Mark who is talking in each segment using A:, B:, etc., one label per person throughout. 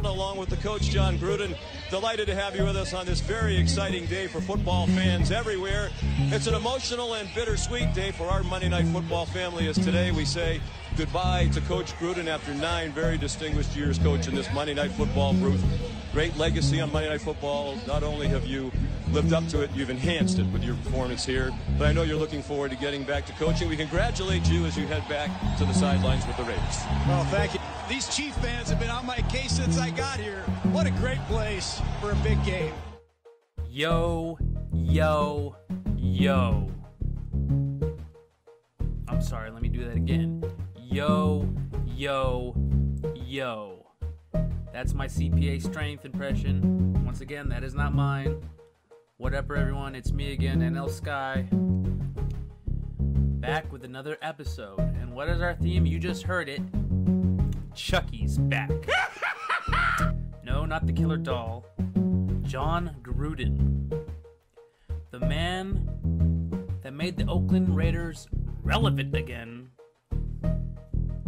A: along with the coach, John Gruden. Delighted to have you with us on this very exciting day for football fans everywhere. It's an emotional and bittersweet day for our Monday Night Football family, as today we say goodbye to Coach Gruden after 9 very distinguished years coaching this Monday Night Football booth. Great legacy on Monday Night Football. Not only have you lived up to it, you've enhanced it with your performance here. But I know you're looking forward to getting back to coaching. We congratulate you as you head back to the sidelines with the Raiders.
B: Well, thank you. These Chief fans have been on my case since I got here. What a great place for a big game.
C: Yo, yo, yo. I'm sorry, let me do that again. Yo, yo, yo. That's my CPA strength impression. Once again, that is not mine. What up, everyone? It's me again, NL Sky. Back with another episode. And what is our theme? You just heard it. Chucky's back. No, not the killer doll. John Gruden. The man that made the Oakland Raiders relevant again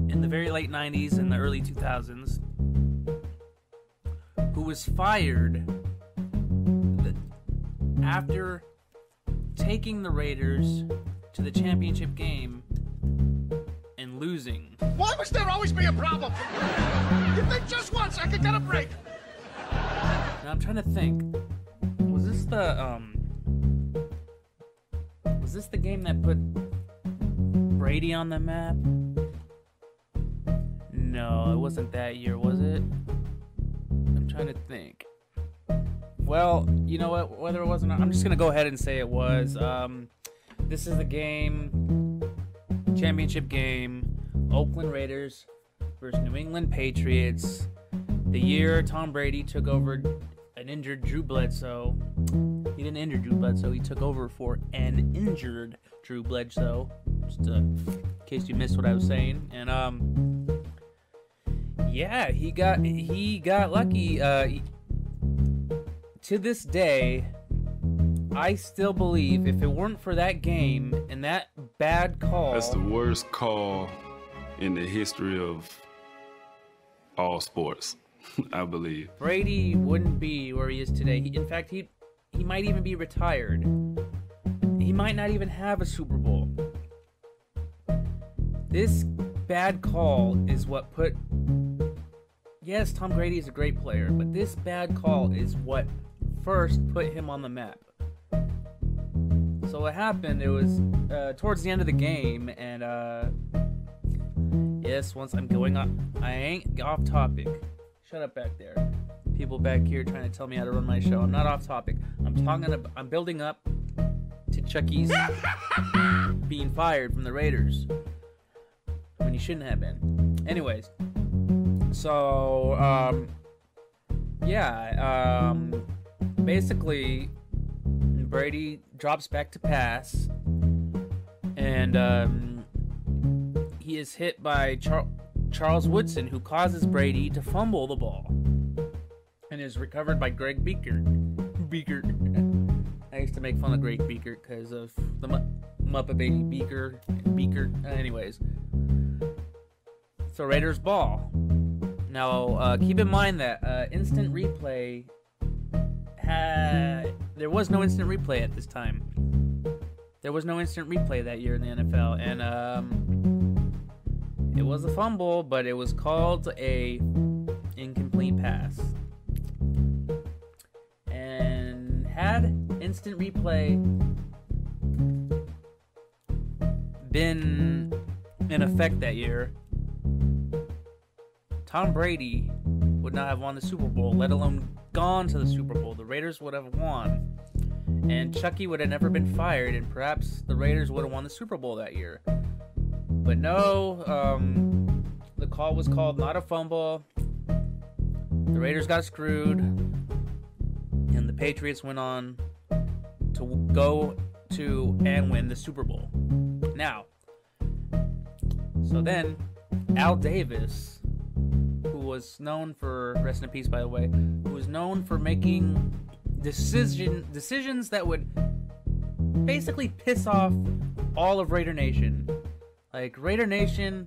C: in the very late 90s and the early 2000s. Who was fired after taking the Raiders to the championship game and losing.
D: Why must there always be a problem? You think just once I could get a break?
C: Now I'm trying to think. Was this the game that put Brady on the map? No, it wasn't that year, was it? I'm trying to think. Well, you know what? Whether it was or not, I'm just gonna go ahead and say it was. This is the game, championship game, Oakland Raiders versus New England Patriots. The year Tom Brady took over an injured Drew Bledsoe. He didn't injure Drew Bledsoe. He took over for an injured Drew Bledsoe. Just in case you missed what I was saying. And yeah, he got lucky. To this day, I still believe if it weren't for that game and that bad call...
E: That's the worst call in the history of all sports, I believe.
C: Brady wouldn't be where he is today. In fact, he might even be retired. He might not even have a Super Bowl. This bad call is what put... Yes, Tom Brady is a great player, but this bad call is what first put him on the map. So what happened, it was towards the end of the game, and yes, once I'm going off, I ain't off topic. Shut up back there. People back here trying to tell me how to run my show. I'm not off topic. I'm building up to Chucky's being fired from the Raiders when he shouldn't have been. Anyways, so yeah, basically Brady drops back to pass, and he is hit by Charles Woodson, who causes Brady to fumble the ball, and is recovered by Greg Beaker. I used to make fun of Greg Beaker because of the Muppet Baby Beaker. Anyways, so Raiders ball. Now, keep in mind that instant replay there was no instant replay at this time. There was no instant replay that year in the NFL, and it was a fumble, but it was called a incomplete pass. And had instant replay been in effect that year, Tom Brady would not have won the Super Bowl, let alone gone to the Super Bowl. The Raiders would have won, and Chucky would have never been fired, and perhaps the Raiders would have won the Super Bowl that year. But no, the call was called not a fumble. The Raiders got screwed, and the Patriots went on to go to and win the Super Bowl. Now, so then Al Davis, who was known for, rest in peace by the way, who was known for making decisions that would basically piss off all of Raider Nation. Like, Raider Nation,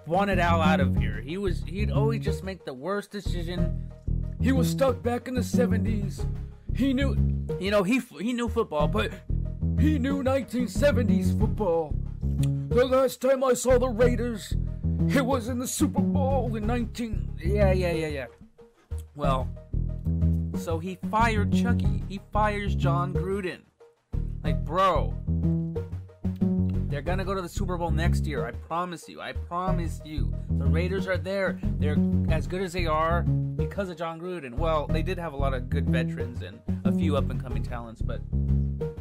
C: wanted Al out of here. He'd always just make the worst decision. He was stuck back in the 70s. He knew, he knew football, but he knew 1970s football. The last time I saw the Raiders, it was in the Super Bowl in Yeah. Well, so he fired Chucky. He fires John Gruden. Like, bro, they're gonna go to the Super Bowl next year. I promise you. The Raiders are there. They're as good as they are because of John Gruden. Well, they did have a lot of good veterans and a few up-and-coming talents, but in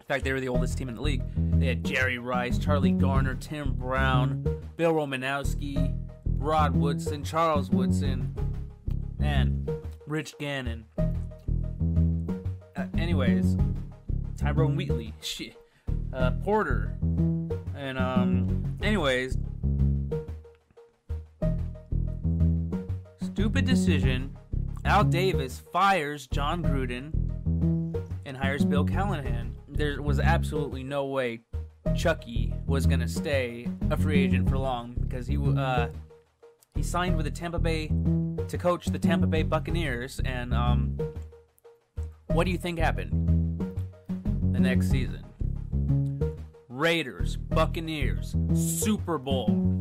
C: fact, they were the oldest team in the league. They had Jerry Rice, Charlie Garner, Tim Brown, Bill Romanowski, Rod Woodson, Charles Woodson, and Rich Gannon. Anyways, Tyrone Wheatley, Porter, and anyways, stupid decision. Al Davis fires John Gruden and hires Bill Callahan. There was absolutely no way Chucky was gonna stay a free agent for long because he signed with the Tampa Bay to coach the Tampa Bay Buccaneers, and what do you think happened the next season? Raiders, Buccaneers, Super Bowl.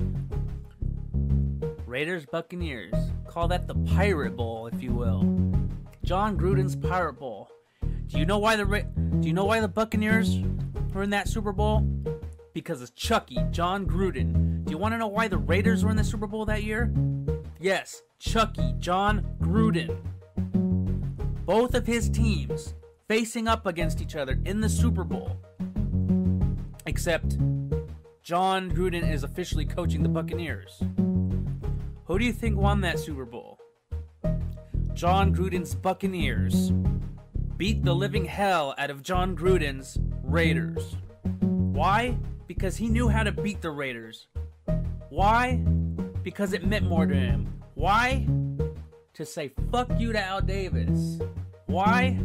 C: Raiders, Buccaneers. Call that the Pirate Bowl, if you will. John Gruden's Pirate Bowl. Do you know why the Buccaneers were in that Super Bowl? Because of Chucky, John Gruden. Do you want to know why the Raiders were in the Super Bowl that year? Yes, Chucky, John Gruden. Both of his teams facing up against each other in the Super Bowl. Except John Gruden is officially coaching the Buccaneers. Who do you think won that Super Bowl? John Gruden's Buccaneers beat the living hell out of John Gruden's Raiders. Why? Because he knew how to beat the Raiders. Why? Because it meant more to him. Why? To say fuck you to Al Davis. Why?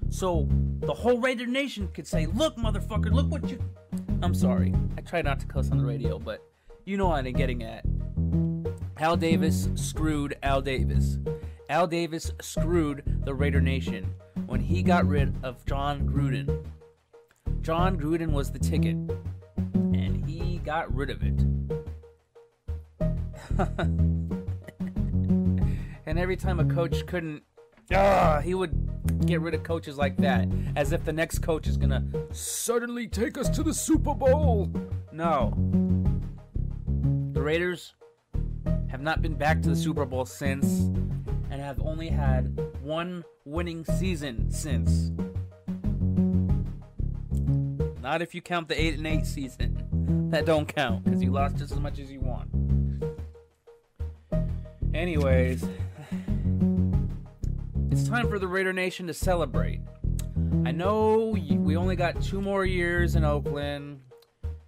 C: So the whole Raider Nation could say, look, motherfucker, look what you... I'm sorry. I try not to cuss on the radio, but you know what I'm getting at. Al Davis screwed Al Davis. Al Davis screwed the Raider Nation when he got rid of John Gruden. John Gruden was the ticket, and he got rid of it. And every time a coach couldn't, he would get rid of coaches like that, as if the next coach is gonna suddenly take us to the Super Bowl. No. The Raiders have not been back to the Super Bowl since, and have only had one winning season since. Not if you count the 8-8 season. That don't count, because you lost just as much as you won. Anyways, it's time for the Raider Nation to celebrate. I know we only got 2 more years in Oakland.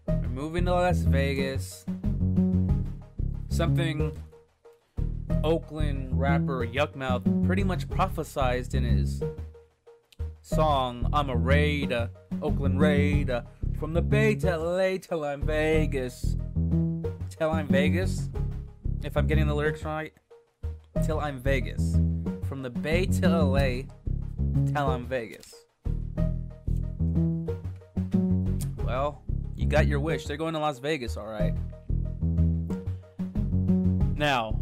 C: We're moving to Las Vegas. Something Oakland rapper Yuckmouth pretty much prophesized in his song, I'm a Raider, Oakland Raider, from the Bay to LA till I'm Vegas. Till I'm Vegas? If I'm getting the lyrics right. Till I'm Vegas. From the Bay to LA till I'm Vegas. Well, you got your wish. They're going to Las Vegas, alright. Now,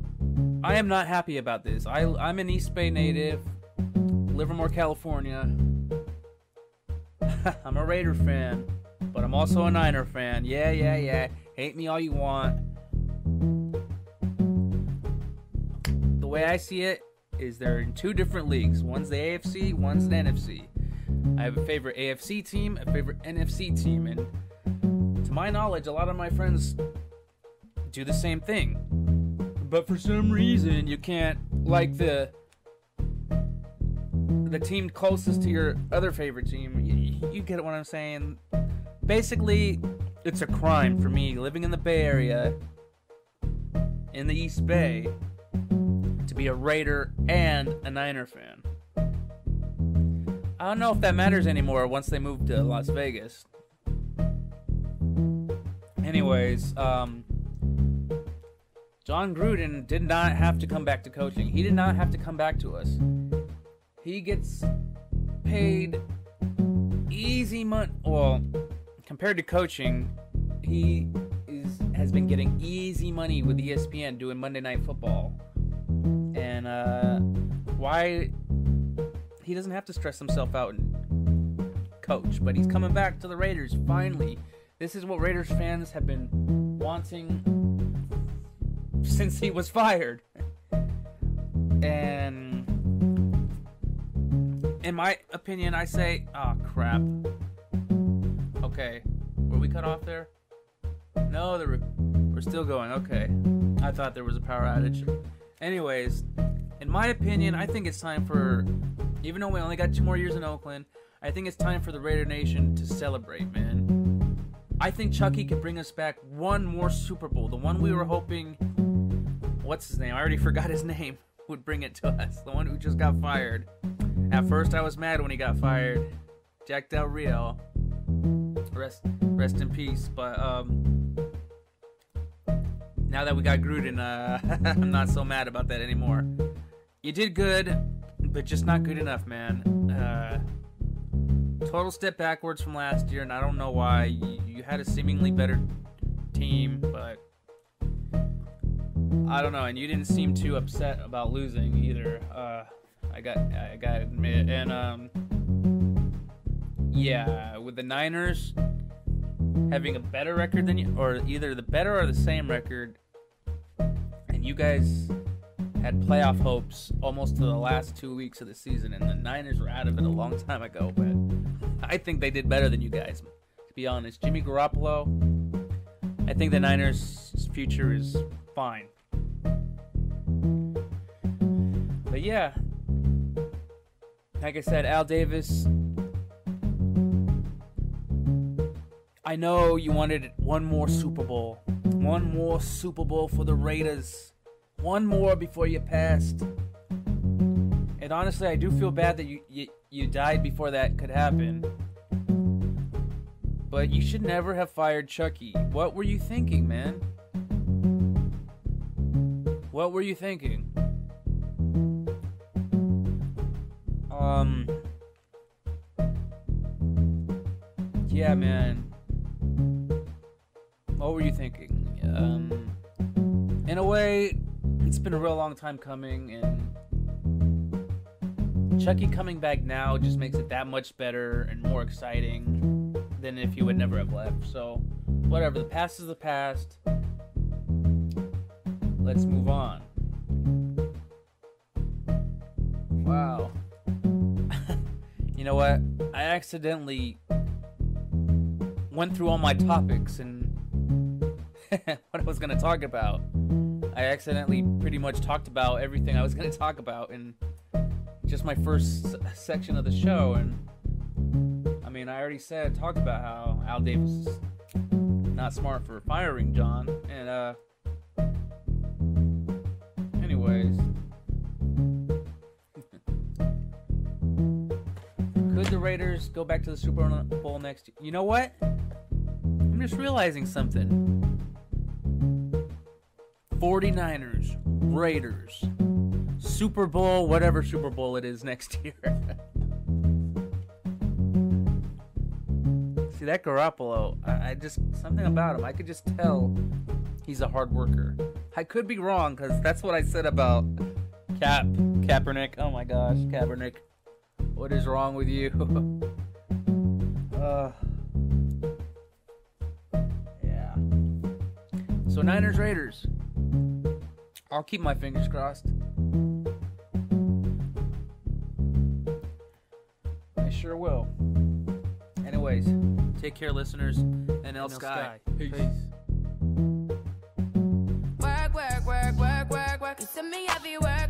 C: I am not happy about this. I'm an East Bay native, Livermore, California. I'm a Raider fan, but I'm also a Niner fan. Yeah. Hate me all you want. The way I see it is they're in 2 different leagues. One's the AFC, one's the NFC. I have a favorite AFC team, a favorite NFC team, and to my knowledge, a lot of my friends do the same thing. But for some reason, you can't like the team closest to your other favorite team. You get what I'm saying? Basically, it's a crime for me living in the Bay Area, in the East Bay, to be a Raider and a Niner fan. I don't know if that matters anymore once they move to Las Vegas. Anyways, John Gruden did not have to come back to coaching. He did not have to come back to us. He gets paid easy money. Well, compared to coaching, he has been getting easy money with ESPN doing Monday Night Football. And why he doesn't have to stress himself out and coach, but he's coming back to the Raiders finally. This is what Raiders fans have been wanting since he was fired. And in my opinion, I say, oh crap. Okay, were we cut off there? No, we're still going. Okay, I thought there was a power outage. Anyways, in my opinion, I think it's time for, even though we only got 2 more years in Oakland, I think it's time for the Raider Nation to celebrate, man. I think Chucky could bring us back one more Super Bowl. The one we were hoping, what's his name? I already forgot his name. Would bring it to us. The one who just got fired. At first, I was mad when he got fired. Jack Del Rio. Rest in peace. But now that we got Gruden, I'm not so mad about that anymore. You did good, but just not good enough, man. Total step backwards from last year, and I don't know why. You had a seemingly better team, but I don't know. And you didn't seem too upset about losing either. I got to admit. And yeah, with the Niners having a better record than you, or either the better or the same record, and you guys had playoff hopes almost to the last 2 weeks of the season, and the Niners were out of it a long time ago, but I think they did better than you guys, to be honest. Jimmy Garoppolo, I think the Niners' future is fine. But yeah, like I said, Al Davis, I know you wanted one more Super Bowl. One more Super Bowl for the Raiders. One more before you passed. And honestly, I do feel bad that you died before that could happen. But you should never have fired Chucky. What were you thinking, man? What were you thinking? Yeah, man. What were you thinking? In a way, it's been a real long time coming, and Chucky coming back now just makes it that much better and more exciting than if he would never have left. So, whatever. The past is the past. Let's move on. Wow. You know what? I accidentally went through all my topics and what I was going to talk about. I accidentally pretty much talked about everything I was going to talk about in just my first section of the show. And I mean, I already talked about how Al Davis is not smart for firing John. And anyways, could the Raiders go back to the Super Bowl next year? You know what? I'm just realizing something. 49ers, Raiders, Super Bowl, whatever Super Bowl it is next year. See, that Garoppolo, I just, something about him, I could just tell he's a hard worker. I could be wrong, because that's what I said about Kaepernick. Oh my gosh, Kaepernick. What is wrong with you? Yeah. So Niners, Raiders. I'll keep my fingers crossed. I sure will. Anyways, take care, listeners. And El Sky. Peace.
F: Work, work, work, work, work, work. You send me everywhere.